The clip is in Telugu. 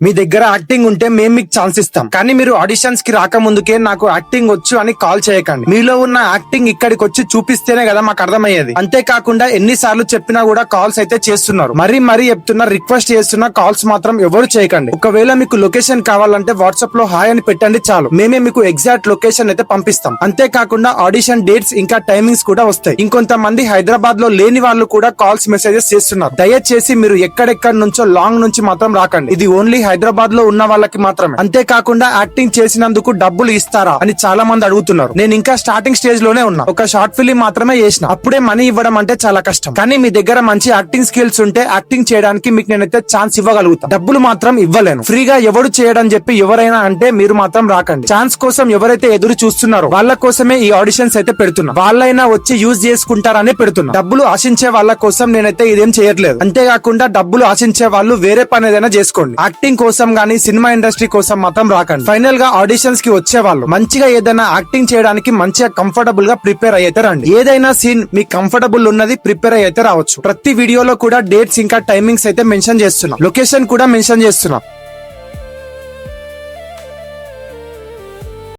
మీ దగ్గర యాక్టింగ్ ఉంటే మేము మీకు ఛాన్స్ ఇస్తాం, కానీ మీరు ఆడిషన్స్ కి రాకముందుకే నాకు యాక్టింగ్ వచ్చు అని కాల్ చేయకండి. మీలో ఉన్న యాక్టింగ్ ఇక్కడికి వచ్చి చూపిస్తేనే కదా మాకు అర్థమయ్యేది. అంతేకాకుండా ఎన్నిసార్లు చెప్పినా కూడా కాల్స్ అయితే చేస్తున్నారు. మరీ చెప్తున్నా, రిక్వెస్ట్ చేస్తున్నా, కాల్స్ మాత్రం ఎవరు చేయకండి. ఒకవేళ మీకు లొకేషన్ కావాలంటే వాట్సాప్ లో హాయ్ అని పెట్టండి చాలు, మేమే మీకు ఎగ్జాక్ట్ లొకేషన్ అయితే పంపిస్తాం. అంతేకాకుండా ఆడిషన్ డేట్స్ ఇంకా టైమింగ్స్ కూడా వస్తాయి. ఇంకొంతమంది హైదరాబాద్ లో లేని వాళ్ళు కూడా కాల్స్ మెసేజెస్ చేస్తున్నారు. దయచేసి మీరు ఎక్కడెక్కడి నుంచో లాంగ్ నుంచి మాత్రం రాకండి. ఇది ఓన్లీ హైదరాబాద్ లో ఉన్న వాళ్ళకి మాత్రమే. అంతేకాకుండా యాక్టింగ్ చేసినందుకు డబ్బులు ఇస్తారా అని చాలా మంది అడుగుతున్నారు. నేను ఇంకా స్టార్టింగ్ స్టేజ్ లోనే ఉన్నా. ఒక షార్ట్ ఫిలిం మాత్రమే చేసిన, అప్పుడే మనీ ఇవ్వడం అంటే చాలా కష్టం. కానీ మీ దగ్గర మంచి యాక్టింగ్ స్కిల్స్ ఉంటే యాక్టింగ్ చేయడానికి మీకు నేనైతే ఛాన్స్ ఇవ్వగలుగుతా. డబ్బులు మాత్రం ఇవ్వలేను. ఫ్రీగా ఎవడు చేయడం చెప్పి ఎవరైనా అంటే మీరు మాత్రం రాకండి. ఛాన్స్ కోసం ఎవరైతే ఎదురు చూస్తున్నారో వాళ్ళ కోసమే ఈ ఆడిషన్స్ అయితే పెడుతున్నా. వాళ్ళైనా వచ్చి యూజ్ చేసుకుంటారనే పెడుతున్నా. డబ్బులు ఆశించే వాళ్ళ కోసం నేనైతే ఇదేం చేయట్లేదు. అంతేకాకుండా డబ్బులు ఆశించే వాళ్ళు వేరే పని ఏదైనా చేసుకోండి. యాక్టింగ్ కోసం గానీ సినిమా ఇండస్ట్రీ కోసం మాత్రం రాకండి. ఫైనల్ గా ఆడిషన్స్ కి వచ్చే వాళ్ళు మంచిగా ఏదైనా యాక్టింగ్ చేయడానికి మంచిగా కంఫర్టబుల్ గా ప్రిపేర్ అయితే రండి. ఏదైనా సీన్ మీకు కంఫర్టబుల్ ఉన్నది ప్రిపేర్ అయితే రావచ్చు. ప్రతి వీడియోలో కూడా డేట్స్ ఇంకా టైమింగ్స్ అయితే మెన్షన్ చేస్తున్నా, లొకేషన్ కూడా మెన్షన్ చేస్తున్నా.